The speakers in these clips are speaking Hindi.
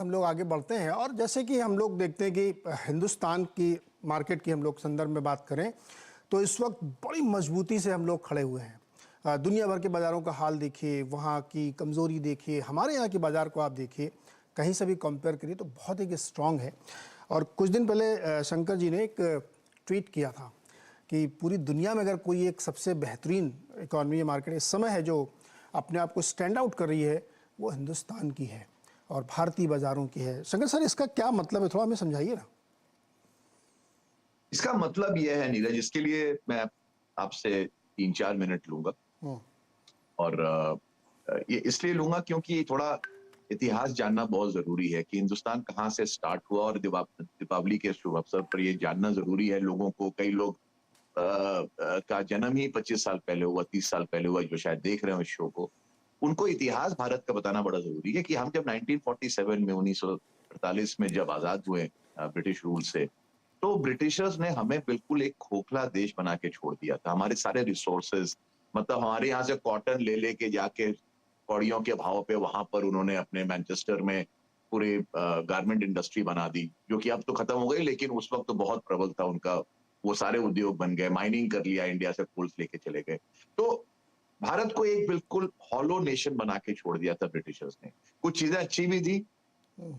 हम लोग आगे बढ़ते हैं और जैसे कि हम लोग देखते हैं कि हिंदुस्तान की मार्केट की हम लोग संदर्भ में बात करें तो इस वक्त बड़ी मजबूती से हम लोग खड़े हुए हैं। दुनिया भर के बाज़ारों का हाल देखिए, वहाँ की कमज़ोरी देखिए, हमारे यहाँ के बाज़ार को आप देखिए, कहीं से भी कंपेयर करिए तो बहुत ही स्ट्रांग है। और कुछ दिन पहले शंकर जी ने एक ट्वीट किया था कि पूरी दुनिया में अगर कोई एक सबसे बेहतरीन इकॉनमी या मार्केट इस समय है जो अपने आप को स्टैंड आउट कर रही है, वो हिंदुस्तान की है और भारतीय बाजारों की है। शंकर सर, इसका क्या मतलब है, थोड़ा हमें समझाइए ना। इसका मतलब यह है नीरज, इसके लिए मैं आपसे 3-4 मिनट लूंगा। हम्म। और ये इसलिए लूंगा क्योंकि थोड़ा इतिहास जानना बहुत जरूरी है कि हिंदुस्तान कहाँ से स्टार्ट हुआ, और दीपावली के शुभ अवसर पर ये जानना जरूरी है लोगों को। कई लोग का जन्म ही 25 साल पहले हुआ, 30 साल पहले हुआ, जो शायद देख रहे हो इस शो को। उनको इतिहास भारत का बताना बड़ा जरूरी है कि हम जब 1947 में 1948 में जब आजाद हुए ब्रिटिश रूल से, तो ब्रिटिशर्स ने हमें बिल्कुल एक खोखला देश बना के छोड़ दिया था। हमारे सारे रिसोर्सेज, मतलब हमारे यहाँ से कॉटन ले लेके जाके कौड़ियों के भाव पे वहां पर उन्होंने अपने मैनचेस्टर में पूरे गारमेंट इंडस्ट्री बना दी, जो कि अब तो खत्म हो गई, लेकिन उस वक्त तो बहुत प्रबल था उनका। वो सारे उद्योग बन गए, माइनिंग कर लिया, इंडिया से कोल्स लेके चले गए। तो भारत को एक बिल्कुल हॉलो नेशन बना के छोड़ दिया था ब्रिटिशर्स ने। कुछ चीजें अच्छी भी थी,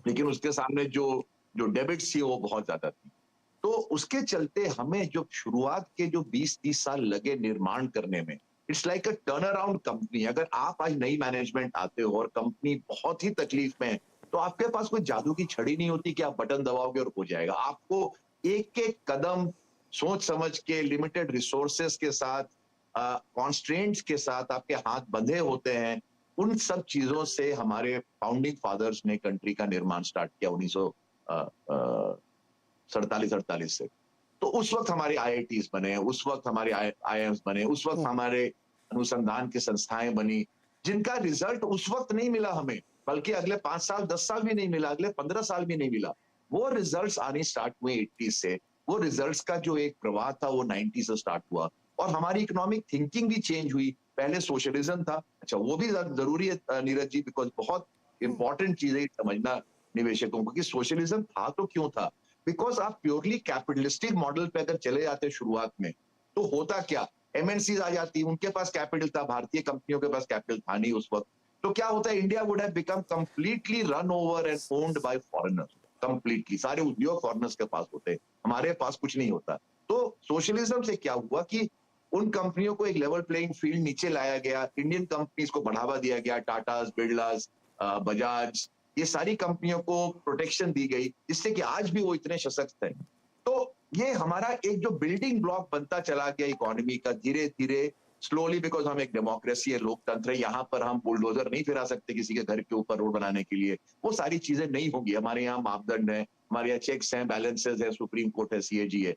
लेकिन उसके सामने जो जो डेबिट्स थी वो बहुत ज्यादा थी। तो उसके चलते हमें जो शुरुआत के जो 20-30 साल लगे निर्माण करने में, it's like a turn around company. अगर आप आज नई मैनेजमेंट आते हो और कंपनी बहुत ही तकलीफ में है, तो आपके पास कोई जादू की छड़ी नहीं होती कि आप बटन दबाओगे और हो जाएगा। आपको एक एक कदम सोच समझ के, लिमिटेड रिसोर्सेस के साथ, कॉन्स्ट्रेंट्स के साथ आपके हाथ बंधे होते हैं। उन सब चीजों से हमारे फाउंडिंग फादर्स ने कंट्री का निर्माण स्टार्ट किया 1947-48 से। तो उस वक्त हमारे आईआईटीज बने, उस वक्त हमारे आईआईएम्स बने, उस वक्त हमारे अनुसंधान की संस्थाएं बनी, जिनका रिजल्ट उस वक्त नहीं मिला हमें, बल्कि अगले 5 साल 10 साल भी नहीं मिला, अगले 15 साल भी नहीं मिला। वो रिजल्ट्स आने स्टार्ट हुए 80 से। वो रिजल्ट्स का जो एक प्रवाह था वो 90 से स्टार्ट हुआ, और हमारी इकोनॉमिक थिंकिंग भी चेंज हुई। पहले सोशलिज्म था, अच्छा वो भी जरूरी है नीरज जी, बिकॉज बहुत इंपॉर्टेंट चीज है समझना निवेशकों को कि सोशलिज्म था तो क्यों था। बिकॉज आप प्योरली कैपिटलिस्टिक मॉडल पे अगर चले जाते शुरुआत में, तो होता क्या, एमएनसी आ जाती, उनके पास कैपिटल था, भारतीय कंपनियों के पास कैपिटल था नहीं उस वक्त। तो क्या होता है, India would have become completely run over and owned by foreigners. Completely सारे उद्योग फॉरेनर्स के पास होते, हमारे पास कुछ नहीं होता। तो सोशलिज्म से क्या हुआ कि उन कंपनियों को एक लेवल प्लेइंग फील्ड नीचे लाया गया, इंडियन कंपनीज को बढ़ावा दिया गया, टाटास, बिरलास, बजाज, ये सारी कंपनियों को प्रोटेक्शन दी गई, जिससे कि आज भी वो इतने सशक्त हैं। तो ये हमारा एक जो बिल्डिंग ब्लॉक बनता चला गया इकोनॉमी का, धीरे धीरे स्लोली, बिकॉज हम एक डेमोक्रेसी है, लोकतंत्र है, यहाँ पर हम बुलडोजर नहीं फिरा सकते किसी के घर के ऊपर रोड बनाने के लिए। वो सारी चीजें नहीं होगी। हमारे यहाँ मापदंड है, हमारे यहाँ चेक्स हैं, बैलेंसेस है, सुप्रीम कोर्ट है, सीएजी है।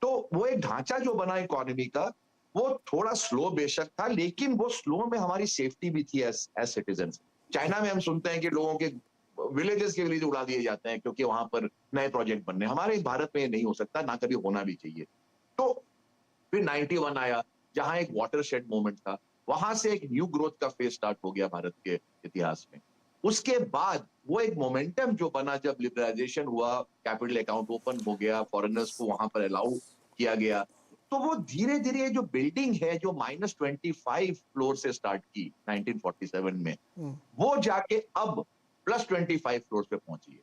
तो वो एक ढांचा जो बना इकोनॉमी का, वो थोड़ा स्लो बेशक था, लेकिन वो स्लो में हमारी सेफ्टी भी थी एज एज सिटीजन। चाइना में हम सुनते हैं कि लोगों के विलेजेस के विलेज उड़ा दिए जाते हैं क्योंकि वहां पर नए प्रोजेक्ट बनने। हमारे भारत में ये नहीं हो सकता, ना कभी होना भी चाहिए। तो फिर 91 आया, जहां एक वाटरशेड मूवमेंट था। वहां से एक न्यू ग्रोथ का फेज स्टार्ट हो गया भारत के इतिहास में। उसके बाद वो एक मोमेंटम जो बना, जब लिबरलाइजेशन हुआ, कैपिटल अकाउंट ओपन हो गया, फॉरेनर्स को वहां पर अलाउ किया गया, तो वो धीरे धीरे जो बिल्डिंग है जो -25 फ्लोर से स्टार्ट की 1947 में, वो जाके अब +25 फ्लोर पे पहुंची है।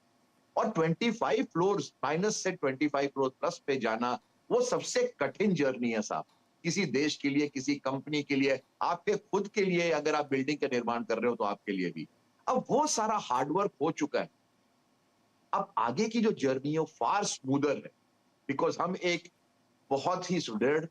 और 25 फ्लोर माइनस से 25 फ्लोर प्लस पे जाना, वो सबसे कठिन जर्नी है साहब, किसी देश के लिए, किसी कंपनी के लिए, आपके खुद के लिए, अगर आप बिल्डिंग का निर्माण कर रहे हो तो आपके लिए भी। अब वो सारा हार्डवर्क हो चुका है। अब आगे की जो जर्नी है वो फार स्मूदर है, बिकॉज हम एक बहुत ही सुदृढ़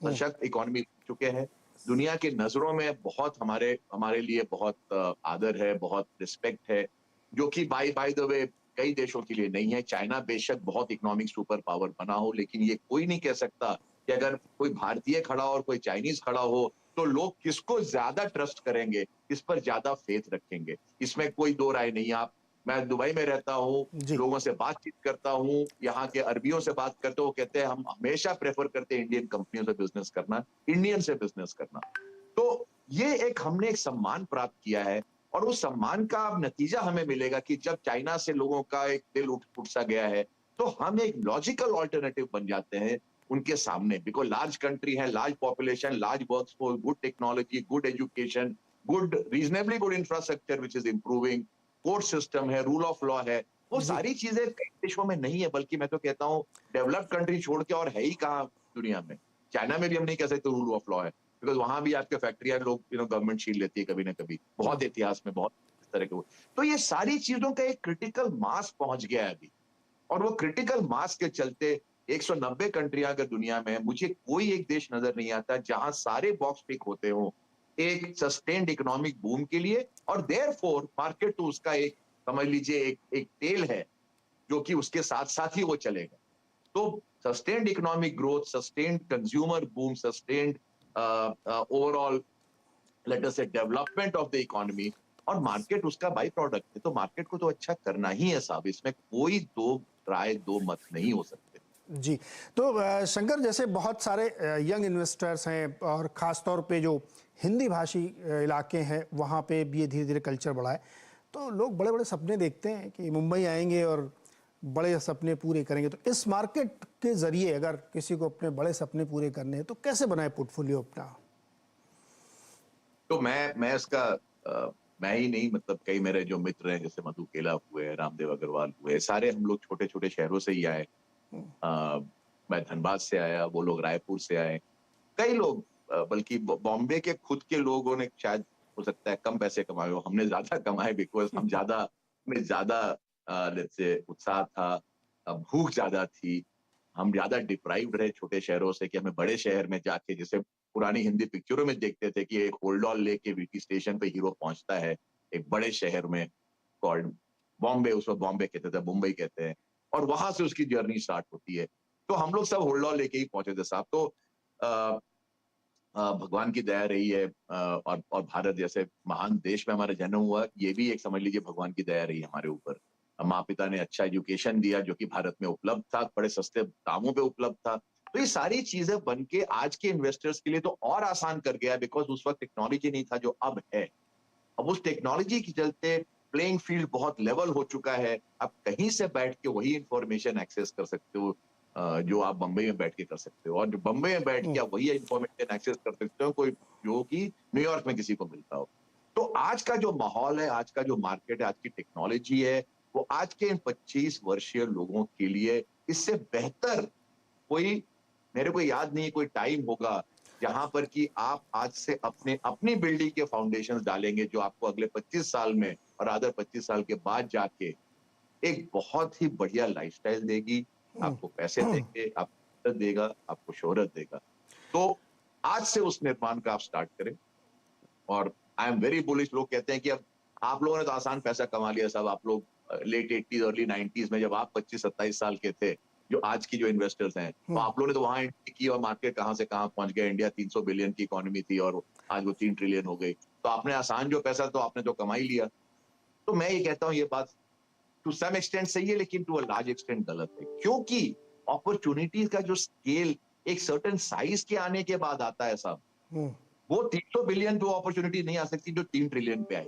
सशक्त इकोनॉमी चुके हैं। दुनिया के नजरों में बहुत हमारे हमारे लिए बहुत आदर है, बहुत रिस्पेक्ट है, जो कि बाय बाय द वे कई देशों के लिए नहीं है। चाइना बेशक बहुत इकोनॉमिक सुपर पावर बना हो, लेकिन ये कोई नहीं कह सकता कि अगर कोई भारतीय खड़ा हो और कोई चाइनीज खड़ा हो, तो लोग किसको ज्यादा ट्रस्ट करेंगे, किस पर ज्यादा फेथ रखेंगे, इसमें कोई दो राय नहीं। आप, मैं दुबई में रहता हूँ, जी। लोगों से बातचीत करता हूँ, यहाँ के अरबियों से बात करते, वो कहते हैं हम हमेशा प्रेफर करते हैं इंडियन कंपनियों से बिजनेस करना, इंडियन से बिजनेस करना। तो ये एक हमने एक सम्मान प्राप्त किया है। और उस सम्मान का अब नतीजा हमें मिलेगा कि जब चाइना से लोगों का एक दिल उठ सा गया है, तो हम एक लॉजिकल ऑल्टरनेटिव बन जाते हैं उनके सामने। बिकॉज लार्ज कंट्री है, large population, large workforce, good technology, good education, good reasonably good infrastructure which is improving, court system है, रूल ऑफ लॉ है। वो जी। सारी चीजें कई देशों में नहीं है, बल्कि मैं तो कहता हूँ डेवलप्ड कंट्री छोड़ के और है ही कहाँ दुनिया में। चाइना में भी हम नहीं कह सकते रूल ऑफ लॉ है, बिकॉज वहां भी आपके फैक्ट्रियां लोग गवर्नमेंट छीन लेती है कभी ना कभी, बहुत इतिहास में बहुत इस तरह के। तो ये सारी चीजों का एक क्रिटिकल मास पहुंच गया है अभी, और वो क्रिटिकल मास के चलते 190 कंट्रियां अगर दुनिया में है, मुझे कोई एक देश नजर नहीं आता जहां सारे बॉक्स टिक होते हो एक सस्टेन्ड इकोनॉमिक बूम के लिए, और देयरफॉर मार्केट तो उसका एक समझ लीजिए एक तेल है जो कि उसके साथ साथ ही वो चलेगा। तो sustained economic growth, sustained consumer boom, sustained overall let us से डेवलपमेंट ऑफ द इकोनॉमी, और मार्केट उसका बाई प्रोडक्ट है। तो मार्केट को तो अच्छा करना ही है साहब, इसमें कोई दो राय दो मत नहीं हो सकते। जी। तो शंकर, जैसे बहुत सारे यंग इन्वेस्टर्स हैं और ख़ास तौर पे जो हिंदी भाषी इलाके हैं वहाँ पे भी ये धीरे धीरे कल्चर बढ़ा है, तो लोग बड़े बड़े सपने देखते हैं कि मुंबई आएंगे और बड़े सपने पूरे करेंगे। तो इस मार्केट के ज़रिए अगर किसी को अपने बड़े सपने पूरे करने हैं तो कैसे बनाए पोर्टफोलियो अपना? तो मैं इसका मैं ही नहीं, मतलब कई मेरे जो मित्र हैं जैसे मधु केला हुए, रामदेव अग्रवाल हुए, सारे हम लोग छोटे छोटे शहरों से ही आए। मैं धनबाद से आया, वो लोग रायपुर से आए, कई लोग बल्कि बॉम्बे के खुद के लोगों ने शायद हो सकता है कम पैसे कमाए हो, हमने ज्यादा कमाए, बिकॉज हम ज्यादा में ज्यादा लेट्स से उत्साह था, भूख ज्यादा थी, हम ज्यादा डिप्राइव्ड रहे छोटे शहरों से कि हमें बड़े शहर में जाके, जैसे पुरानी हिंदी पिक्चरों में देखते थे कि एक होल्डॉल लेके वीटी स्टेशन पे हीरो पहुंचता है एक बड़े शहर में कॉल्ड बॉम्बे, उस वक्त बॉम्बे कहते थे, मुंबई कहते हैं, और वहां से उसकी जर्नी स्टार्ट होती है। तो हम लोग सब होल्डॉल लेके ही पहुंचे थे साहब। तो भगवान की दया रही है, और भारत जैसे महान देश में हमारा जन्म हुआ, ये भी एक समझ लीजिए भगवान की दया रही हमारे ऊपर। माँ पिता ने अच्छा एजुकेशन दिया जो कि भारत में उपलब्ध था, बड़े सस्ते दामों पे उपलब्ध था। तो ये सारी चीजें बन के आज के इन्वेस्टर्स के लिए तो और आसान कर गया, बिकॉज उस वक्त टेक्नोलॉजी नहीं था जो अब है। अब उस टेक्नोलॉजी के चलते प्लेइंग फील्ड बहुत लेवल हो चुका है। आप कहीं से बैठ के वही इंफॉर्मेशन एक्सेस कर सकते हो जो आप बंबई में बैठ के कर सकते हो, और जो बंबई में बैठ के आप वही इंफॉर्मेशन एक्सेस कर सकते हो कोई जो कि न्यूयॉर्क में किसी को मिलता हो। तो आज का जो माहौल है, आज का जो मार्केट है, आज की टेक्नोलॉजी है, वो आज के इन 25 वर्षीय लोगों के लिए इससे बेहतर कोई, मेरे को याद नहीं कोई टाइम होगा जहां पर कि आप आज से अपनी बिल्डिंग के फाउंडेशंस डालेंगे जो आपको अगले 25 साल में और अदर 25 साल के बाद जाके एक बहुत ही बढ़िया लाइफस्टाइल देगी, आपको पैसे देंगे, आपको इज्जत देगा, आपको शोहरत देगा। तो आज से उस निर्माण का आप स्टार्ट करें। और आई एम वेरी बुलिश। लोग कहते हैं कि अब आप लोगों ने तो आसान पैसा कमा लिया साहब, आप लोग लेट 80s अर्ली 90s में जब आप 25-27 साल के थे, जो आज की जो इन्वेस्टर्स हैं, तो आप लोगों ने तो वहां एंट्री की और मार्केट कहां से कहां पहुंच गया। इंडिया 300 बिलियन की इकोनॉमी थी और आज वो 3 ट्रिलियन हो गई। तो आपने आसान जो पैसा तो आपने तो कमा ही लिया। तो मैं ये कहता हूँ ये बात टू सम एक्सटेंट सही है, लेकिन टू अ लार्ज एक्सटेंट गलत है, क्योंकि अपॉर्चुनिटीज का जो स्केल एक सर्टेन साइज के आने के बाद आता है साहब, वो 300 बिलियन पे अपॉर्चुनिटी नहीं आ सकती जो 3 ट्रिलियन पे आई।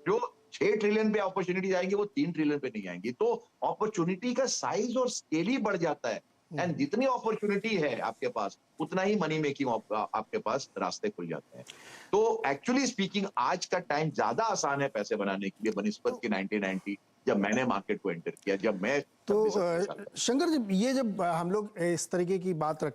जो 6 ट्रिलियन पे अपॉर्चुनिटीज आएंगी वो 3 ट्रिलियन पे नहीं आएंगी। तो अपॉर्चुनिटी का साइज और स्केल ही बढ़ जाता है, एंड जितनी अपॉर्चुनिटी है आपके पास उतना ही मनी मेकिंग आपके पास रास्ते खुल जाते हैं। तो एक्चुअली स्पीकिंग आज का टाइम ज्यादा आसान है पैसे बनाने के लिए बनिस्बत के 1990 जब मैंने मार्केट को एंटर किया, जब मैं तो 26-27 साल का। शंकर जी, ये जब हम लोग इस तरीके की बात रखते